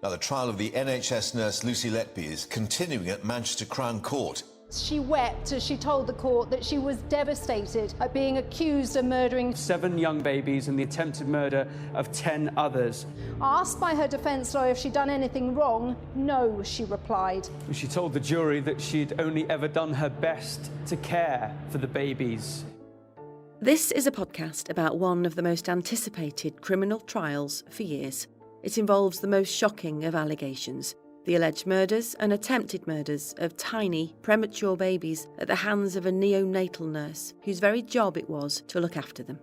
Now, the trial of the NHS nurse Lucy Letby is continuing at Manchester Crown Court. She wept as she told the court that she was devastated at being accused of murdering 7 young babies and the attempted murder of 10 others. Asked by her defence lawyer if she'd done anything wrong, no, she replied. She told the jury that she'd only ever done her best to care for the babies. This is a podcast about one of the most anticipated criminal trials for years. It involves the most shocking of allegations, the alleged murders and attempted murders of tiny, premature babies at the hands of a neonatal nurse whose very job it was to look after them.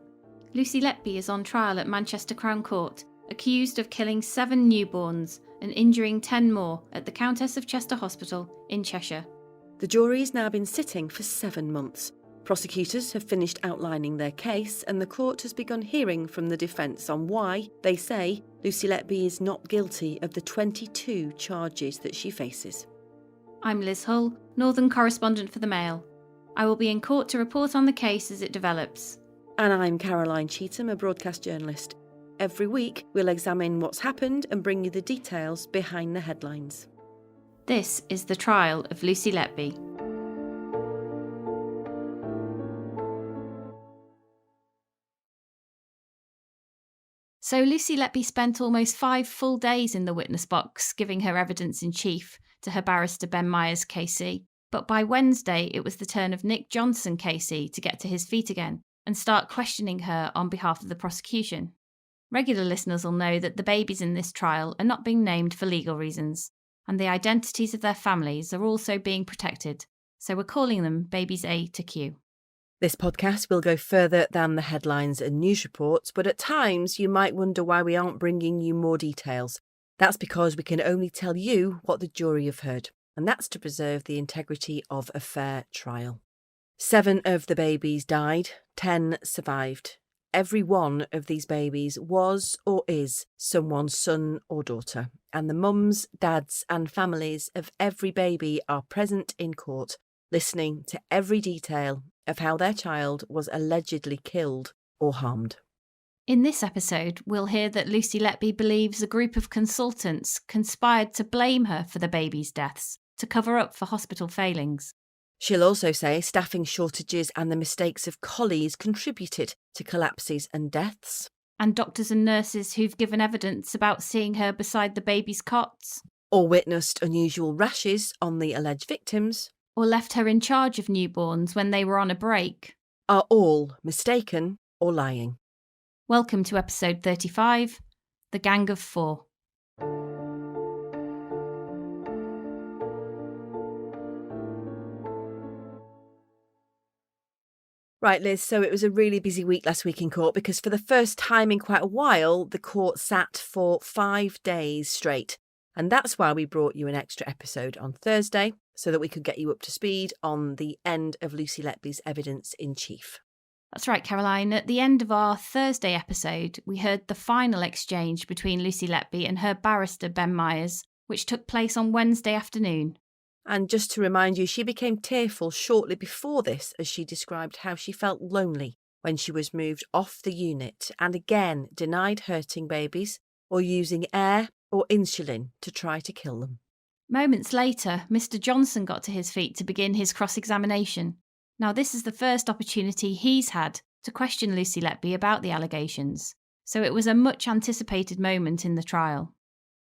Lucy Letby is on trial at Manchester Crown Court, accused of killing 7 newborns and injuring 10 more at the Countess of Chester Hospital in Cheshire. The jury's now been sitting for 7 months. Prosecutors have finished outlining their case and the court has begun hearing from the defence on why they say Lucy Letby is not guilty of the 22 charges that she faces. I'm Liz Hull, Northern correspondent for the Mail. I will be in court to report on the case as it develops. And I'm Caroline Cheetham, a broadcast journalist. Every week we'll examine what's happened and bring you the details behind the headlines. This is the trial of Lucy Letby. So Lucy Letby spent almost 5 full days in the witness box giving her evidence in chief to her barrister Ben Myers KC. But by Wednesday it was the turn of Nick Johnson KC to get to his feet again and start questioning her on behalf of the prosecution. Regular listeners will know that the babies in this trial are not being named for legal reasons, and the identities of their families are also being protected, so we're calling them babies A to Q. This podcast will go further than the headlines and news reports, but at times you might wonder why we aren't bringing you more details. That's because we can only tell you what the jury have heard, and that's to preserve the integrity of a fair trial. 7 of the babies died, 10 survived. Every one of these babies was or is someone's son or daughter, and the mums, dads and families of every baby are present in court, listening to every detail of how their child was allegedly killed or harmed. In this episode, we'll hear that Lucy Letby believes a group of consultants conspired to blame her for the babies' deaths, to cover up for hospital failings. She'll also say staffing shortages and the mistakes of colleagues contributed to collapses and deaths. And doctors and nurses who've given evidence about seeing her beside the babies' cots. Or witnessed unusual rashes on the alleged victims. Or left her in charge of newborns when they were on a break. Are all mistaken or lying. Welcome to episode 35, The Gang of 4. Right, Liz, so it was a really busy week last week in court because for the first time in quite a while, the court sat for 5 days straight. And that's why we brought you an extra episode on Thursday, so that we could get you up to speed on the end of Lucy Letby's evidence in chief. That's right, Caroline. At the end of our Thursday episode, we heard the final exchange between Lucy Letby and her barrister, Ben Myers, which took place on Wednesday afternoon. And just to remind you, she became tearful shortly before this as she described how she felt lonely when she was moved off the unit and again denied hurting babies or using air or insulin to try to kill them. Moments later, Mr. Johnson got to his feet to begin his cross-examination. Now, this is the first opportunity he's had to question Lucy Letby about the allegations, so it was a much anticipated moment in the trial.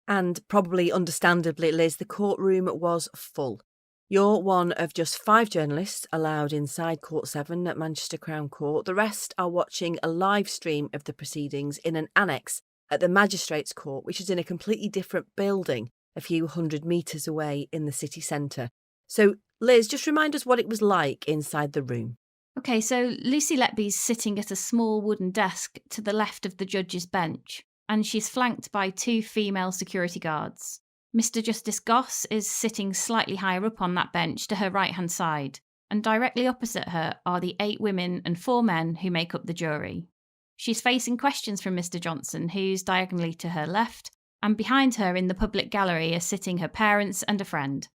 And probably understandably, Liz, the courtroom was full. You're one of just 5 journalists allowed inside Court 7 at Manchester Crown Court. The rest are watching a live stream of the proceedings in an annex at the Magistrates' Court, which is in a completely different building a few hundred metres away in the city centre. So, Liz, just remind us what it was like inside the room. OK, so Lucy Letby's sitting at a small wooden desk to the left of the judge's bench, and she's flanked by 2 female security guards. Mr. Justice Goss is sitting slightly higher up on that bench to her right-hand side, and directly opposite her are the 8 women and 4 men who make up the jury. She's facing questions from Mr. Johnson, who's diagonally to her left, and behind her in the public gallery are sitting her parents and a friend.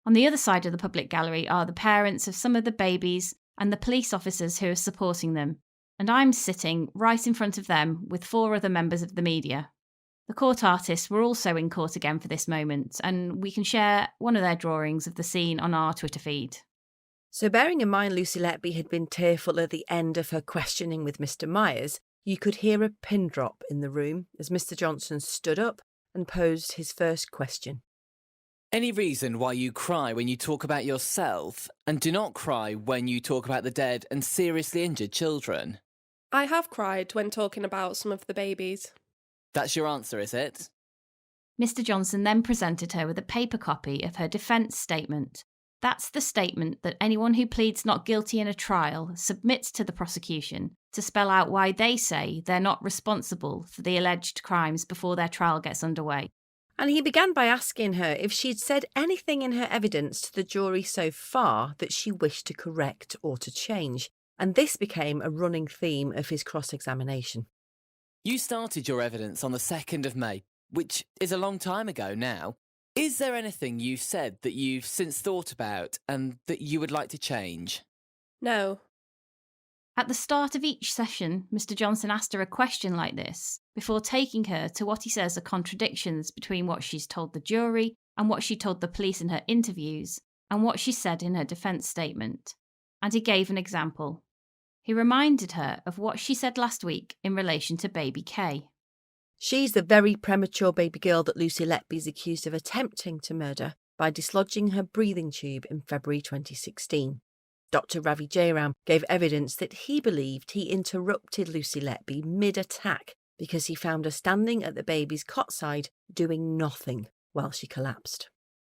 On the other side of the public gallery are the parents of some of the babies and the police officers who are supporting them, and I'm sitting right in front of them with 4 other members of the media. The court artists were also in court again for this moment, and we can share one of their drawings of the scene on our Twitter feed. So bearing in mind Lucy Letby had been tearful at the end of her questioning with Mr. Myers, you could hear a pin drop in the room as Mr. Johnson stood up and posed his first question. Any reason why you cry when you talk about yourself and do not cry when you talk about the dead and seriously injured children? I have cried when talking about some of the babies. That's your answer, is it? Mr. Johnson then presented her with a paper copy of her defence statement. That's the statement that anyone who pleads not guilty in a trial submits to the prosecution to spell out why they say they're not responsible for the alleged crimes before their trial gets underway. And he began by asking her if she'd said anything in her evidence to the jury so far that she wished to correct or to change. And this became a running theme of his cross-examination. You started your evidence on the 2nd of May, which is a long time ago now. Is there anything you said that you've since thought about and that you would like to change? No. At the start of each session, Mr. Johnson asked her a question like this, before taking her to what he says are contradictions between what she's told the jury and what she told the police in her interviews and what she said in her defence statement. And he gave an example. He reminded her of what she said last week in relation to baby Kay. She's the very premature baby girl that Lucy Letby is accused of attempting to murder by dislodging her breathing tube in February 2016. Dr. Ravi Jairam gave evidence that he believed he interrupted Lucy Letby mid-attack because he found her standing at the baby's cot side doing nothing while she collapsed.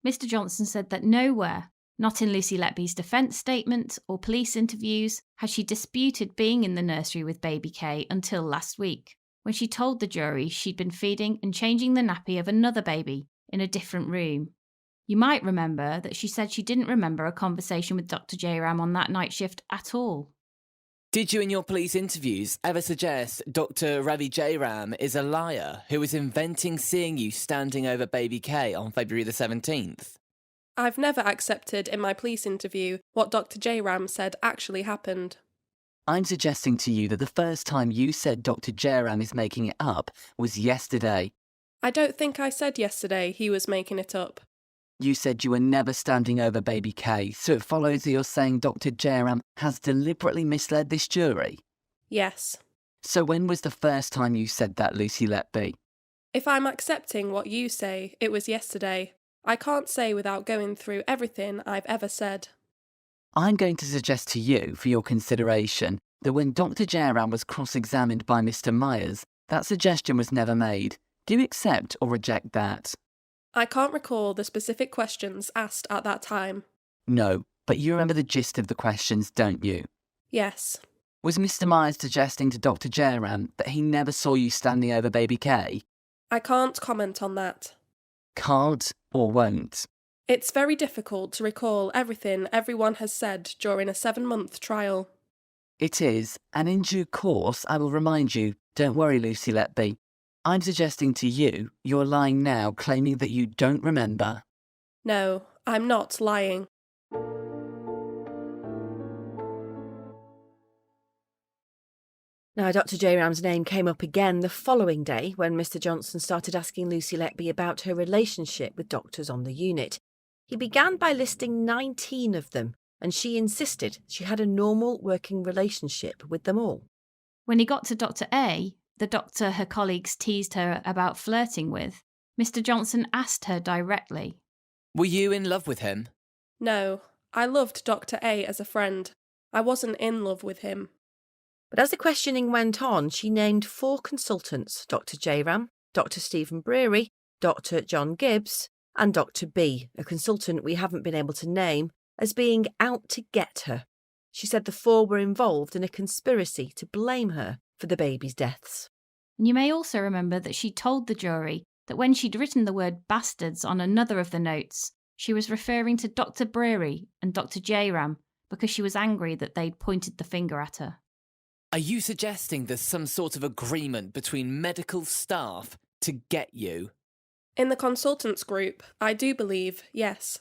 Mr. Johnson said that nowhere, not in Lucy Letby's defence statement or police interviews, had she disputed being in the nursery with baby Kay until last week, when she told the jury she'd been feeding and changing the nappy of another baby in a different room. You might remember that she said she didn't remember a conversation with Dr. Jairam on that night shift at all. Did you in your police interviews ever suggest Dr. Ravi Jairam is a liar who was inventing seeing you standing over baby Kay on February the 17th? I've never accepted in my police interview what Dr. Jairam said actually happened. I'm suggesting to you that the first time you said Dr. Jairam is making it up was yesterday. I don't think I said yesterday he was making it up. You said you were never standing over baby Kay, so it follows that you're saying Dr. Jairam has deliberately misled this jury? Yes. So when was the first time you said that, Lucy Letby? If I'm accepting what you say, it was yesterday. I can't say without going through everything I've ever said. I'm going to suggest to you, for your consideration, that when Dr. Jairam was cross-examined by Mr. Myers, that suggestion was never made. Do you accept or reject that? I can't recall the specific questions asked at that time. No, but you remember the gist of the questions, don't you? Yes. Was Mr. Myers suggesting to Dr. Jairam that he never saw you standing over baby Kay? I can't comment on that. Can't or won't? It's very difficult to recall everything everyone has said during a 7-month trial. It is, and in due course I will remind you. Don't worry, Lucy Letby. I'm suggesting to you you're lying now, claiming that you don't remember. No, I'm not lying. Now, Dr. Jairam's name came up again the following day when Mr. Johnson started asking Lucy Letby about her relationship with doctors on the unit. He began by listing 19 of them, and she insisted she had a normal working relationship with them all. When he got to Dr. A, the doctor her colleagues teased her about flirting with, Mr. Johnson asked her directly. Were you in love with him? No, I loved Dr. A as a friend. I wasn't in love with him. But as the questioning went on, she named 4 consultants, Dr. Jairam, Dr. Stephen Breary, Dr. John Gibbs, and Dr. B, a consultant we haven't been able to name, as being out to get her. She said the 4 were involved in a conspiracy to blame her for the baby's deaths. And you may also remember that she told the jury that when she'd written the word bastards on another of the notes, she was referring to Dr. Breary and Dr. Jairam because she was angry that they'd pointed the finger at her. Are you suggesting there's some sort of agreement between medical staff to get you? In the consultants group, I do believe, yes.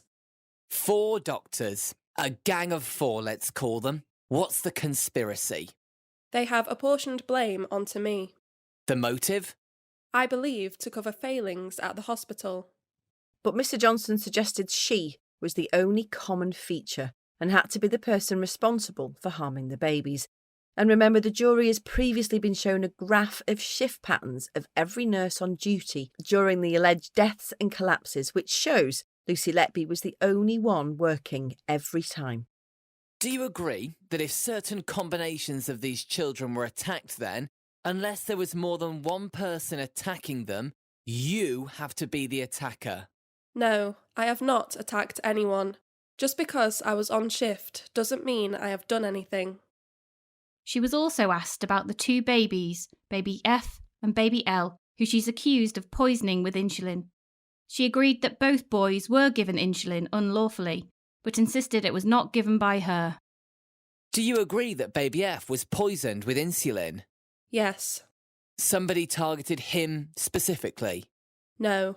4 doctors. A gang of 4, let's call them. What's the conspiracy? They have apportioned blame onto me. The motive? I believe to cover failings at the hospital. But Mr. Johnson suggested she was the only common feature and had to be the person responsible for harming the babies. And remember, the jury has previously been shown a graph of shift patterns of every nurse on duty during the alleged deaths and collapses, which shows Lucy Letby was the only one working every time. Do you agree that if certain combinations of these children were attacked then, unless there was more than one person attacking them, you have to be the attacker? No, I have not attacked anyone. Just because I was on shift doesn't mean I have done anything. She was also asked about the two babies, baby F and baby L, who she's accused of poisoning with insulin. She agreed that both boys were given insulin unlawfully, but insisted it was not given by her. Do you agree that baby F was poisoned with insulin? Yes. Somebody targeted him specifically? No.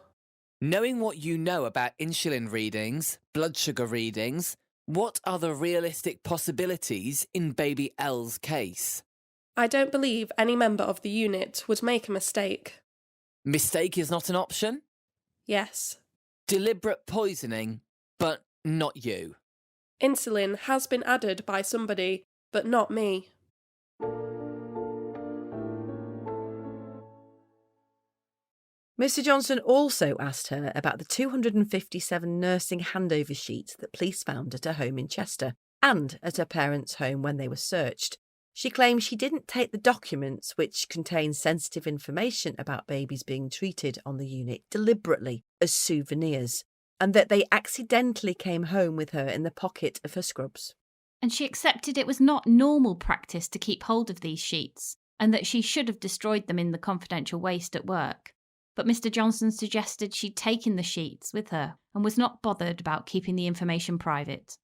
Knowing what you know about insulin readings, blood sugar readings, what are the realistic possibilities in baby L's case? I don't believe any member of the unit would make a mistake. Mistake is not an option? Yes. Deliberate poisoning, but not you. Insulin has been added by somebody, but not me. Mr. Johnson also asked her about the 257 nursing handover sheets that police found at her home in Chester and at her parents' home when they were searched. She claims she didn't take the documents, which contain sensitive information about babies being treated on the unit, deliberately as souvenirs, and that they accidentally came home with her in the pocket of her scrubs. And she accepted it was not normal practice to keep hold of these sheets, and that she should have destroyed them in the confidential waste at work. But Mr. Johnson suggested she'd taken the sheets with her and was not bothered about keeping the information private.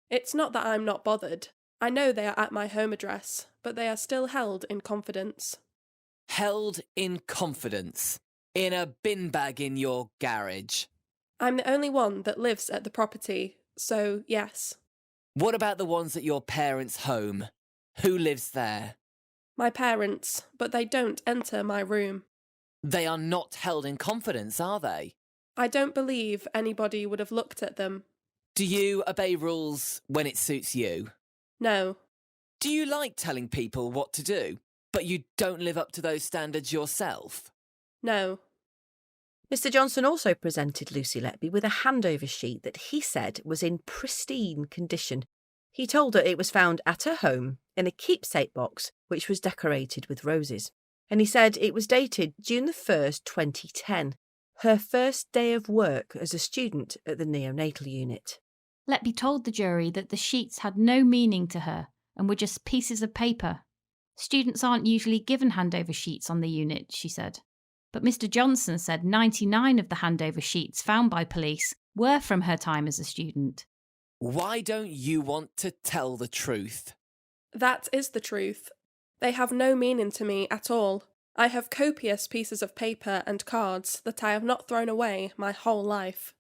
It's not that I'm not bothered. I know they are at my home address, but they are still held in confidence. Held in confidence? In a bin bag in your garage? I'm the only one that lives at the property, so yes. What about the ones at your parents' home? Who lives there? My parents, but they don't enter my room. They are not held in confidence, are they? I don't believe anybody would have looked at them. Do you obey rules when it suits you? No. Do you like telling people what to do, but you don't live up to those standards yourself? No. Mr. Johnson also presented Lucy Letby with a handover sheet that he said was in pristine condition. He told her it was found at her home in a keepsake box which was decorated with roses. And he said it was dated June the 1st, 2010, her first day of work as a student at the neonatal unit. Letby told the jury that the sheets had no meaning to her and were just pieces of paper. Students aren't usually given handover sheets on the unit, she said. But Mr. Johnson said 99 of the handover sheets found by police were from her time as a student. Why don't you want to tell the truth? That is the truth. They have no meaning to me at all. I have copious pieces of paper and cards that I have not thrown away my whole life.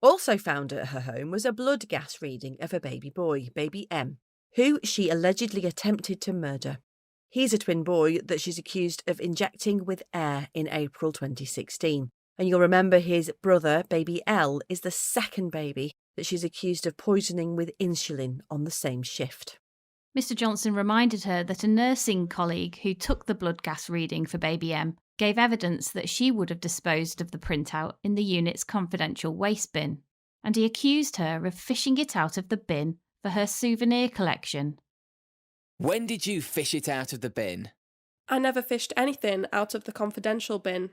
Also found at her home was a blood gas reading of a baby boy, baby M, who she allegedly attempted to murder. He's a twin boy that she's accused of injecting with air in April 2016. And you'll remember his brother, baby L, is the second baby that she's accused of poisoning with insulin on the same shift. Mr. Johnson reminded her that a nursing colleague who took the blood gas reading for baby M gave evidence that she would have disposed of the printout in the unit's confidential waste bin, and he accused her of fishing it out of the bin for her souvenir collection. When did you fish it out of the bin? I never fished anything out of the confidential bin.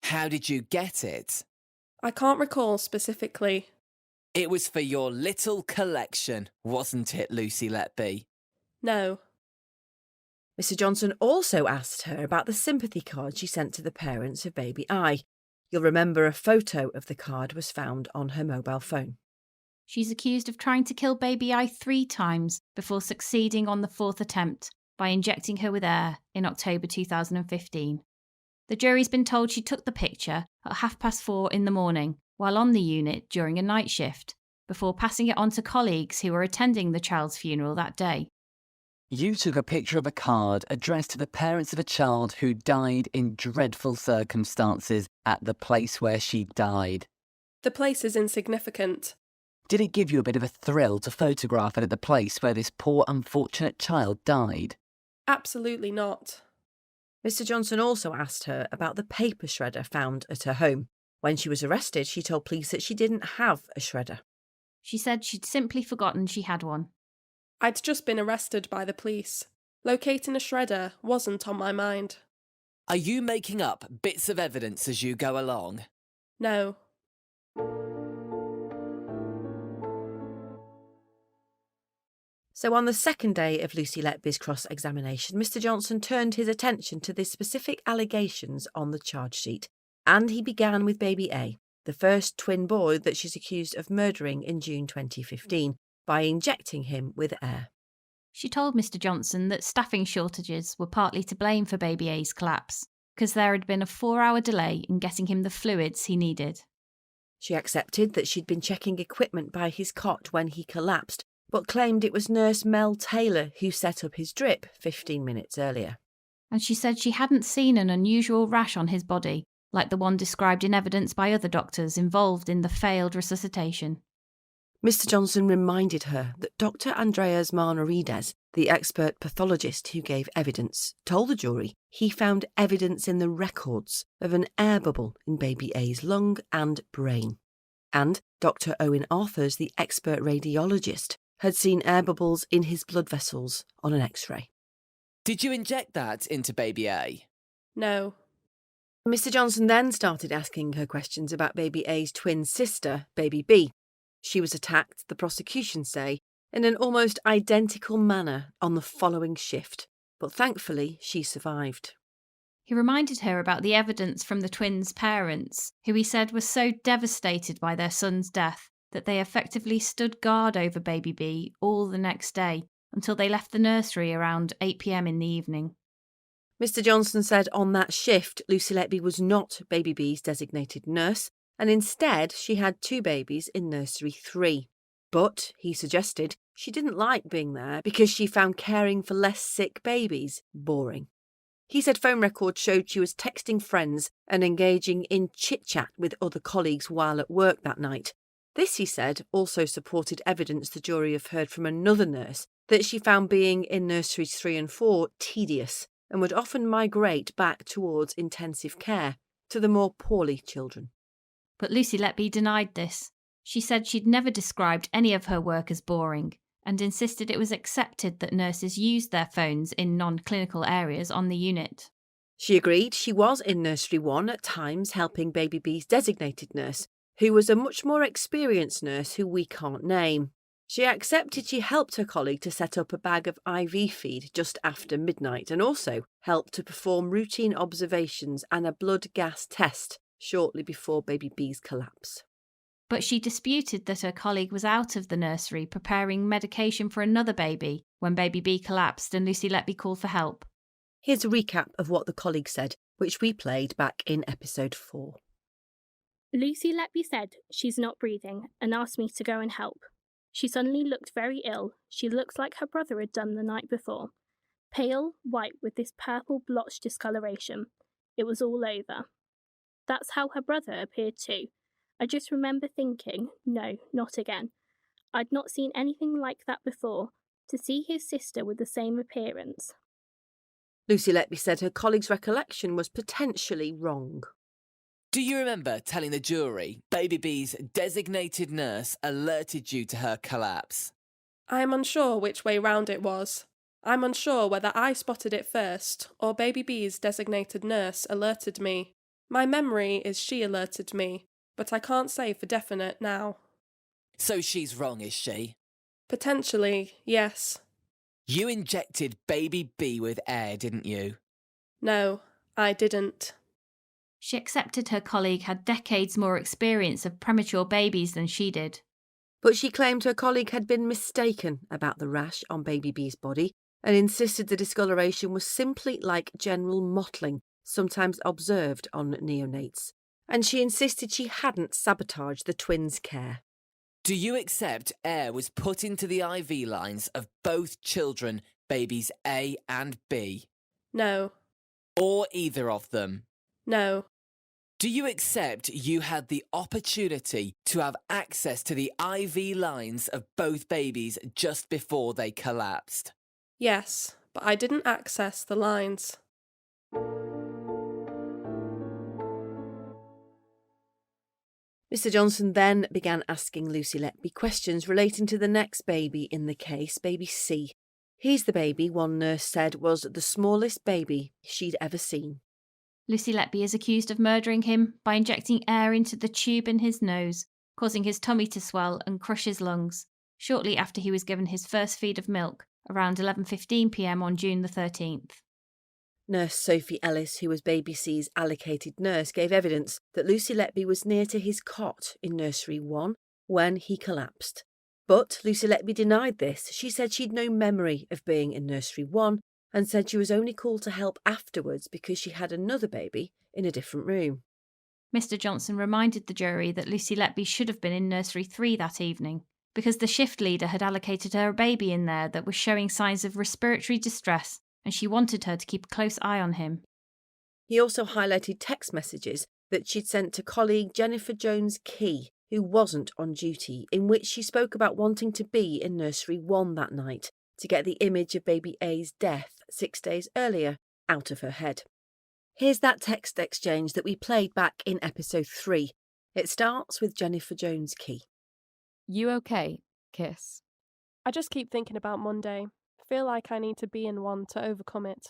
How did you get it? I can't recall specifically. It was for your little collection, wasn't it, Lucy Letby? No. Mr. Johnson also asked her about the sympathy card she sent to the parents of baby I. You'll remember a photo of the card was found on her mobile phone. She's accused of trying to kill baby I 3 times before succeeding on the 4th attempt by injecting her with air in October 2015. The jury's been told she took the picture at 4:30 in the morning while on the unit during a night shift, before passing it on to colleagues who were attending the child's funeral that day. You took a picture of a card addressed to the parents of a child who died in dreadful circumstances at the place where she died. The place is insignificant. Did it give you a bit of a thrill to photograph it at the place where this poor unfortunate child died? Absolutely not. Mr. Johnson also asked her about the paper shredder found at her home. When she was arrested, she told police that she didn't have a shredder. She said she'd simply forgotten she had one. I'd just been arrested by the police. Locating a shredder wasn't on my mind. Are you making up bits of evidence as you go along? No. So on the second day of Lucy Letby's cross-examination, Mr. Johnson turned his attention to the specific allegations on the charge sheet, and he began with baby A, the first twin boy that she's accused of murdering in June 2015, by injecting him with air. She told Mr. Johnson that staffing shortages were partly to blame for baby A's collapse, because there had been a 4-hour delay in getting him the fluids he needed. She accepted that she'd been checking equipment by his cot when he collapsed, but claimed it was nurse Mel Taylor who set up his drip 15 minutes earlier. And she said she hadn't seen an unusual rash on his body, like the one described in evidence by other doctors involved in the failed resuscitation. Mr. Johnson reminded her that Dr. Andreas Marnarides, the expert pathologist who gave evidence, told the jury he found evidence in the records of an air bubble in baby A's lung and brain. And Dr. Owen Arthurs, the expert radiologist, had seen air bubbles in his blood vessels on an X-ray. Did you inject that into baby A? No. Mr. Johnson then started asking her questions about baby A's twin sister, baby B. She was attacked, the prosecution say, in an almost identical manner on the following shift, but thankfully she survived. He reminded her about the evidence from the twins' parents, who he said were so devastated by their son's death that they effectively stood guard over baby B all the next day until they left the nursery around 8 p.m. in the evening. Mr. Johnson said on that shift, Lucy Letby was not baby B's designated nurse, and instead she had 2 babies in nursery 3. But, he suggested, she didn't like being there because she found caring for less sick babies boring. He said phone records showed she was texting friends and engaging in chit-chat with other colleagues while at work that night. This, he said, also supported evidence the jury have heard from another nurse that she found being in nurseries 3 and 4 tedious and would often migrate back towards intensive care to the more poorly children. But Lucy Letby denied this. She said she'd never described any of her work as boring and insisted it was accepted that nurses used their phones in non-clinical areas on the unit. She agreed she was in nursery 1 at times helping baby B's designated nurse, who was a much more experienced nurse who we can't name. She accepted she helped her colleague to set up a bag of IV feed just after midnight and also helped to perform routine observations and a blood gas test shortly before baby B's collapse. But she disputed that her colleague was out of the nursery preparing medication for another baby when baby B collapsed and Lucy Letby called for help. Here's a recap of what the colleague said, which we played back in episode 4. Lucy Letby said she's not breathing and asked me to go and help. She suddenly looked very ill. She looks like her brother had done the night before. Pale, white with this purple blotched discoloration. It was all over. That's how her brother appeared too. I just remember thinking, no, not again. I'd not seen anything like that before. To see his sister with the same appearance. Lucy Letby said her colleague's recollection was potentially wrong. Do you remember telling the jury baby B's designated nurse alerted you to her collapse? I am unsure which way round it was. I'm unsure whether I spotted it first or baby B's designated nurse alerted me. My memory is she alerted me, but I can't say for definite now. So she's wrong, is she? Potentially, yes. You injected baby B with air, didn't you? No, I didn't. She accepted her colleague had decades more experience of premature babies than she did. But she claimed her colleague had been mistaken about the rash on baby B's body and insisted the discoloration was simply like general mottling, sometimes observed on neonates. And she insisted she hadn't sabotaged the twins' care. Do you accept air was put into the IV lines of both children babies A and B? No. Or either of them? No. Do you accept you had the opportunity to have access to the IV lines of both babies just before they collapsed? Yes, but I didn't access the lines. Mr. Johnson then began asking Lucy Letby questions relating to the next baby in the case, baby C. He's the baby one nurse said was the smallest baby she'd ever seen. Lucy Letby is accused of murdering him by injecting air into the tube in his nose, causing his tummy to swell and crush his lungs, shortly after he was given his first feed of milk, around 11:15 p.m. on June the 13th. Nurse Sophie Ellis, who was baby C's allocated nurse, gave evidence that Lucy Letby was near to his cot in nursery 1 when he collapsed. But Lucy Letby denied this. She said she'd no memory of being in nursery 1 and said she was only called to help afterwards because she had another baby in a different room. Mr. Johnson reminded the jury that Lucy Letby should have been in nursery 3 that evening, because the shift leader had allocated her a baby in there that was showing signs of respiratory distress, and she wanted her to keep a close eye on him. He also highlighted text messages that she'd sent to colleague Jennifer Jones-Key, who wasn't on duty, in which she spoke about wanting to be in nursery 1 that night to get the image of baby A's death 6 days earlier out of her head. Here's that text exchange that we played back in episode 3. It starts with Jennifer Jones-Key. You okay? Kiss. I just keep thinking about Monday. Feel like I need to be in one to overcome it.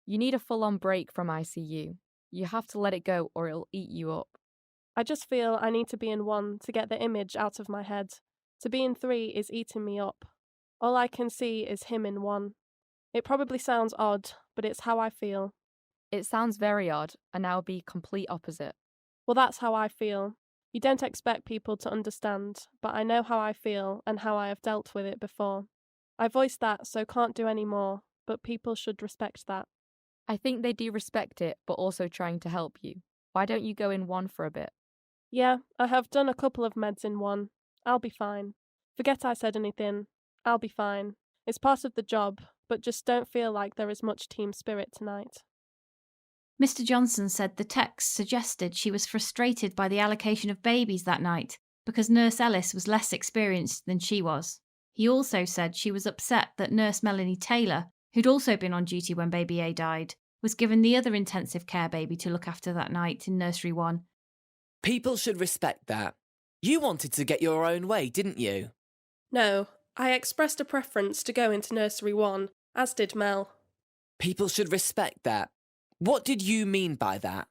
You need a full-on break from ICU. You have to let it go or it'll eat you up. I just feel I need to be in one to get the image out of my head. To be in 3 is eating me up. All I can see is him in 1. It probably sounds odd, but it's how I feel. It sounds very odd, and I'll be complete opposite. Well, that's how I feel. You don't expect people to understand, but I know how I feel and how I have dealt with it before. I voiced that, so can't do any more, but people should respect that. I think they do respect it, but also trying to help you. Why don't you go in 1 for a bit? Yeah, I have done a couple of meds in 1. I'll be fine. Forget I said anything. I'll be fine. It's part of the job, but just don't feel like there is much team spirit tonight. Mr. Johnson said the text suggested she was frustrated by the allocation of babies that night because Nurse Ellis was less experienced than she was. He also said she was upset that Nurse Melanie Taylor, who'd also been on duty when baby A died, was given the other intensive care baby to look after that night in nursery 1. People should respect that. You wanted to get your own way, didn't you? No, I expressed a preference to go into nursery 1, as did Mel. People should respect that. What did you mean by that?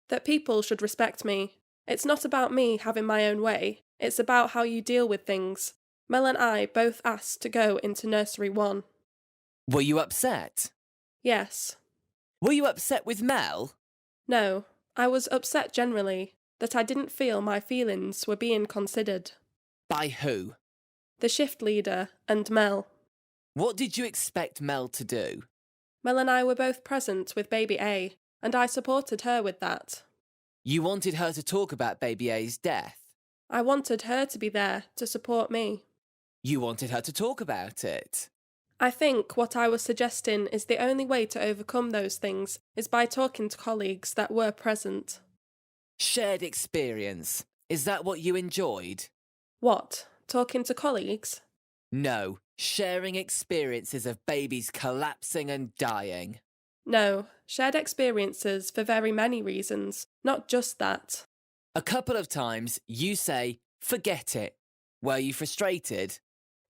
That people should respect me. It's not about me having my own way. It's about how you deal with things. Mel and I both asked to go into nursery 1. Were you upset? Yes. Were you upset with Mel? No, I was upset generally, that I didn't feel my feelings were being considered. By who? The shift leader and Mel. What did you expect Mel to do? Mel and I were both present with baby A, and I supported her with that. You wanted her to talk about baby A's death? I wanted her to be there to support me. You wanted her to talk about it? I think what I was suggesting is the only way to overcome those things is by talking to colleagues that were present. Shared experience. Is that what you enjoyed? What? Talking to colleagues? No, sharing experiences of babies collapsing and dying. No, shared experiences for very many reasons, not just that. A couple of times you say, forget it. Were you frustrated?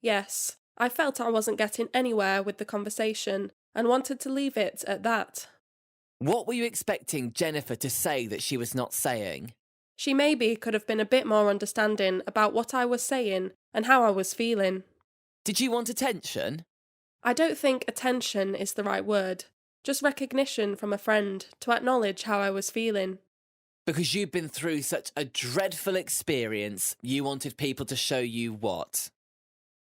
Yes, I felt I wasn't getting anywhere with the conversation and wanted to leave it at that. What were you expecting Jennifer to say that she was not saying? She maybe could have been a bit more understanding about what I was saying and how I was feeling. Did you want attention? I don't think attention is the right word. Just recognition from a friend to acknowledge how I was feeling. Because you'd been through such a dreadful experience, you wanted people to show you what?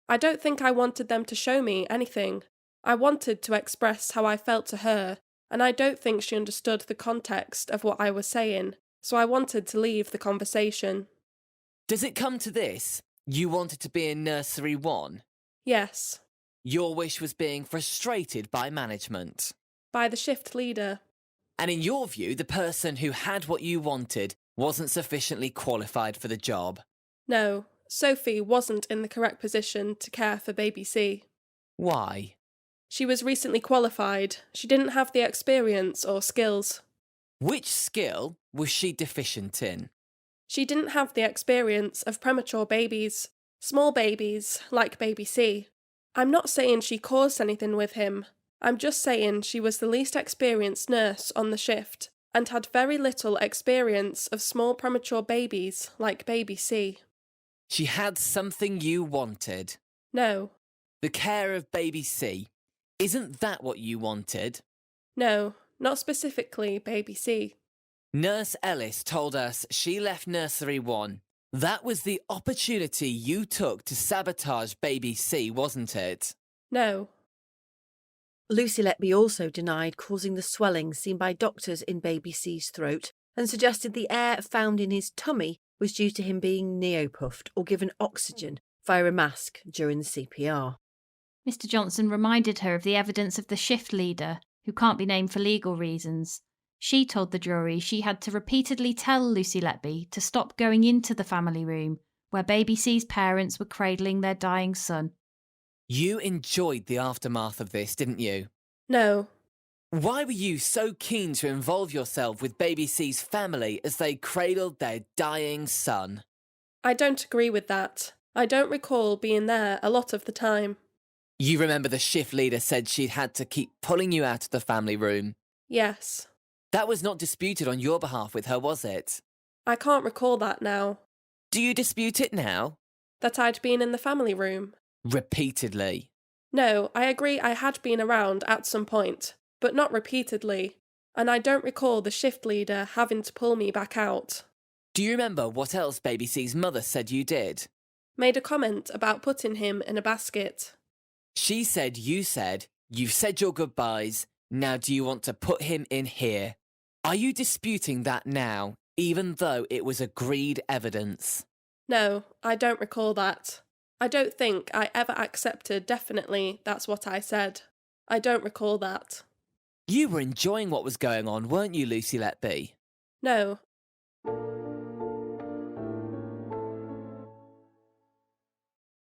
I don't think I wanted them to show me anything. I wanted to express how I felt to her, and I don't think she understood the context of what I was saying, so I wanted to leave the conversation. Does it come to this? You wanted to be in nursery 1? Yes. your wish was being frustrated by management. By the shift leader. And in your view, the person who had what you wanted wasn't sufficiently qualified for the job. No, Sophie wasn't in the correct position to care for baby C. Why? She was recently qualified. She didn't have the experience or skills. Which skill was she deficient in? She didn't have the experience of premature babies. Small babies, like baby C. I'm not saying she caused anything with him. I'm just saying she was the least experienced nurse on the shift and had very little experience of small premature babies like baby C. She had something you wanted. No. The care of baby C. Isn't that what you wanted? No, not specifically baby C. Nurse Ellis told us she left Nursery 1. That was the opportunity you took to sabotage baby C, wasn't it? No. Lucy Letby also denied causing the swelling seen by doctors in baby C's throat and suggested the air found in his tummy was due to him being neopuffed or given oxygen via a mask during the CPR. Mr. Johnson reminded her of the evidence of the shift leader, who can't be named for legal reasons. She told the jury she had to repeatedly tell Lucy Letby to stop going into the family room where baby C's parents were cradling their dying son. You enjoyed the aftermath of this, didn't you? No. Why were you so keen to involve yourself with baby C's family as they cradled their dying son? I don't agree with that. I don't recall being there a lot of the time. You remember the shift leader said she'd had to keep pulling you out of the family room? Yes. That was not disputed on your behalf with her, was it? I can't recall that now. Do you dispute it now? That I'd been in the family room? Repeatedly. No, I agree I had been around at some point, but not repeatedly, and I don't recall the shift leader having to pull me back out. Do you remember what else baby C's mother said you did? Made a comment about putting him in a basket. She said, you've said your goodbyes, now do you want to put him in here? Are you disputing that now, even though it was agreed evidence? No, I don't recall that. I don't think I ever accepted definitely that's what I said. I don't recall that. You were enjoying what was going on, weren't you, Lucy Letby? No.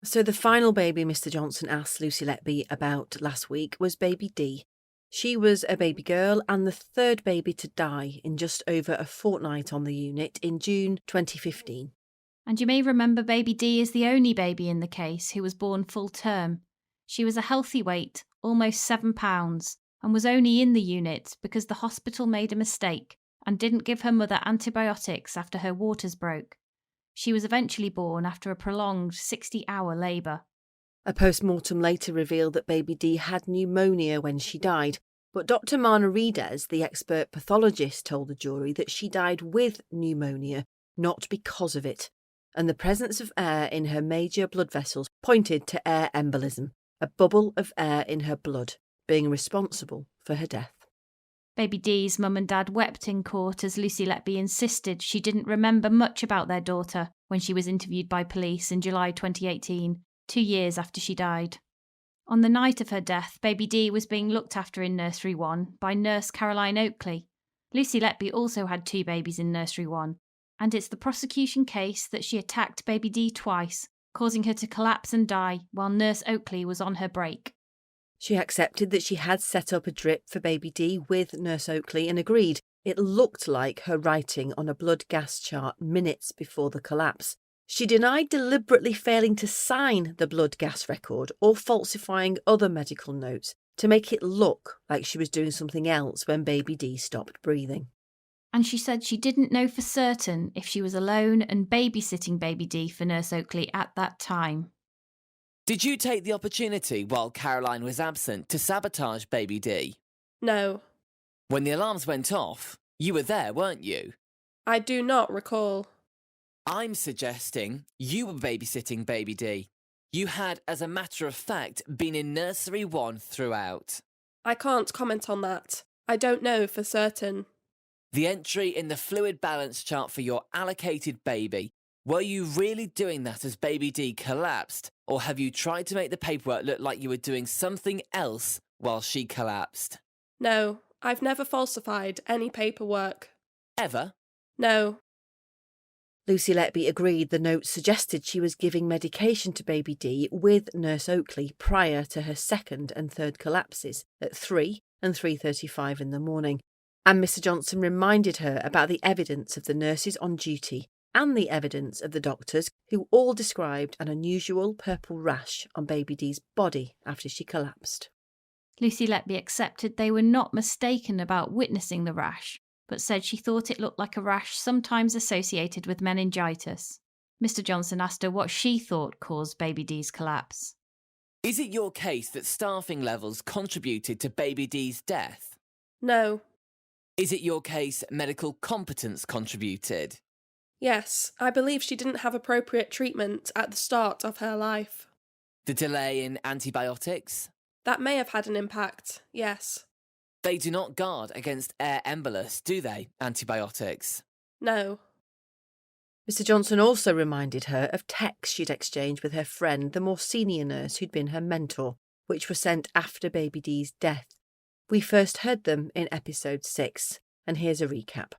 So the final baby Mr. Johnson asked Lucy Letby about last week was baby D. She was a baby girl and the third baby to die in just over a fortnight on the unit in June 2015. And you may remember baby D is the only baby in the case who was born full term. She was a healthy weight, almost 7 pounds, and was only in the unit because the hospital made a mistake and didn't give her mother antibiotics after her waters broke. She was eventually born after a prolonged 60-hour labour. A post-mortem later revealed that baby D had pneumonia when she died, but Dr. Marna Redes, the expert pathologist, told the jury that she died with pneumonia, not because of it, and the presence of air in her major blood vessels pointed to air embolism, a bubble of air in her blood, being responsible for her death. Baby D's mum and dad wept in court as Lucy Letby insisted she didn't remember much about their daughter when she was interviewed by police in July 2018, 2 years after she died. On the night of her death, baby D was being looked after in Nursery 1 by nurse Caroline Oakley. Lucy Letby also had 2 babies in Nursery 1, and it's the prosecution case that she attacked baby D twice, causing her to collapse and die while nurse Oakley was on her break. She accepted that she had set up a drip for baby D with nurse Oakley and agreed it looked like her writing on a blood gas chart minutes before the collapse. She denied deliberately failing to sign the blood gas record or falsifying other medical notes to make it look like she was doing something else when baby D stopped breathing. And she said she didn't know for certain if she was alone and babysitting baby D for nurse Oakley at that time. Did you take the opportunity while Caroline was absent to sabotage baby D? No. When the alarms went off, you were there, weren't you? I do not recall. I'm suggesting you were babysitting baby D. You had, as a matter of fact, been in Nursery 1 throughout. I can't comment on that. I don't know for certain. The entry in the fluid balance chart for your allocated baby Were you really doing that as baby D collapsed, or have you tried to make the paperwork look like you were doing something else while she collapsed? No, I've never falsified any paperwork. Ever? No. Lucy Letby agreed the note suggested she was giving medication to baby D with Nurse Oakley prior to her second and third collapses at 3 and 3:35 in the morning, and Mr Johnson reminded her about the evidence of the nurses on duty and the evidence of the doctors, who all described an unusual purple rash on baby D's body after she collapsed. Lucy Letby accepted they were not mistaken about witnessing the rash, but said she thought it looked like a rash sometimes associated with meningitis. Mr Johnson asked her what she thought caused baby D's collapse. Is it your case that staffing levels contributed to baby D's death? No. Is it your case medical competence contributed? Yes, I believe she didn't have appropriate treatment at the start of her life. The delay in antibiotics? That may have had an impact, yes. They do not guard against air embolus, do they, antibiotics? No. Mr Johnson also reminded her of texts she'd exchanged with her friend, the more senior nurse who'd been her mentor, which were sent after baby D's death. We first heard them in episode 6, and here's a recap.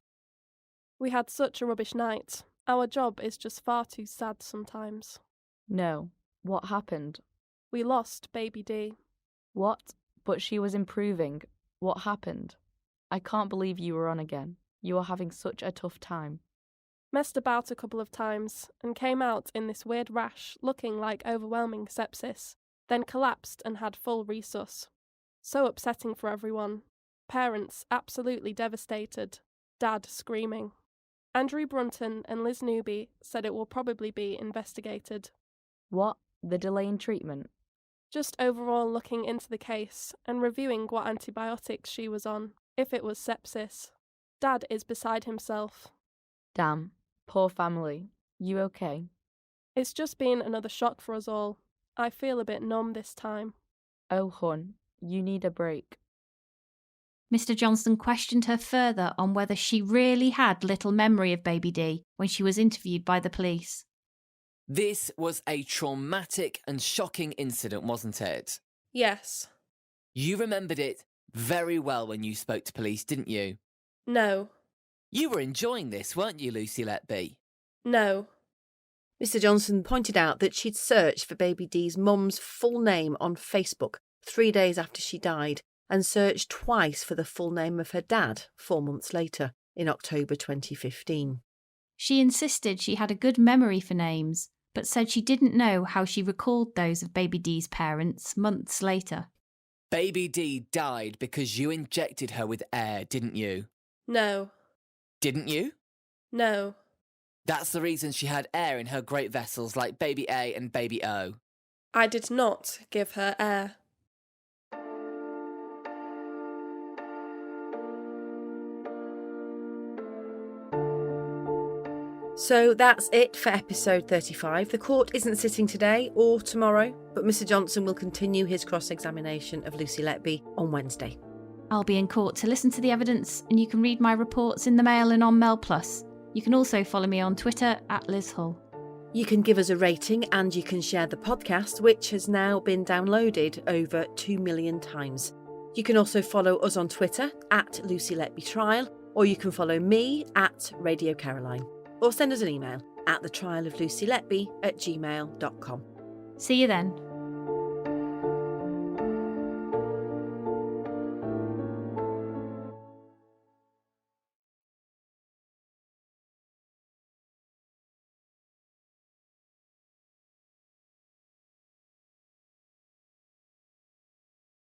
We had such a rubbish night. Our job is just far too sad sometimes. No. What happened? We lost baby D. What? But she was improving. What happened? I can't believe you were on again. You are having such a tough time. Messed about a couple of times and came out in this weird rash looking like overwhelming sepsis, then collapsed and had full resus. So upsetting for everyone. Parents absolutely devastated. Dad screaming. Andrew Brunton and Liz Newby said it will probably be investigated. What? The delay in treatment? Just overall looking into the case and reviewing what antibiotics she was on, if it was sepsis. Dad is beside himself. Damn. Poor family. You okay? It's just been another shock for us all. I feel a bit numb this time. Oh, hon, you need a break. Mr Johnson questioned her further on whether she really had little memory of baby D when she was interviewed by the police. This was a traumatic and shocking incident, wasn't it? Yes. You remembered it very well when you spoke to police, didn't you? No. You were enjoying this, weren't you, Lucy Letby? No. Mr Johnson pointed out that she'd searched for baby D's mum's full name on Facebook 3 days after she died, and searched twice for the full name of her dad 4 months later, in October 2015. She insisted she had a good memory for names, but said she didn't know how she recalled those of baby D's parents months later. Baby D died because you injected her with air, didn't you? No. Didn't you? No. That's the reason she had air in her great vessels like baby A and baby O. I did not give her air. So that's it for episode 35. The court isn't sitting today or tomorrow, but Mr Johnson will continue his cross-examination of Lucy Letby on Wednesday. I'll be in court to listen to the evidence, and you can read my reports in the Mail and on Mail Plus. You can also follow me on Twitter @LizHull. You can give us a rating and you can share the podcast, which has now been downloaded over 2 million times. You can also follow us on Twitter @Lucy Letby Trial, or you can follow me @Radio Caroline, or send us an email at thetrialoflucyletby@gmail.com. See you then.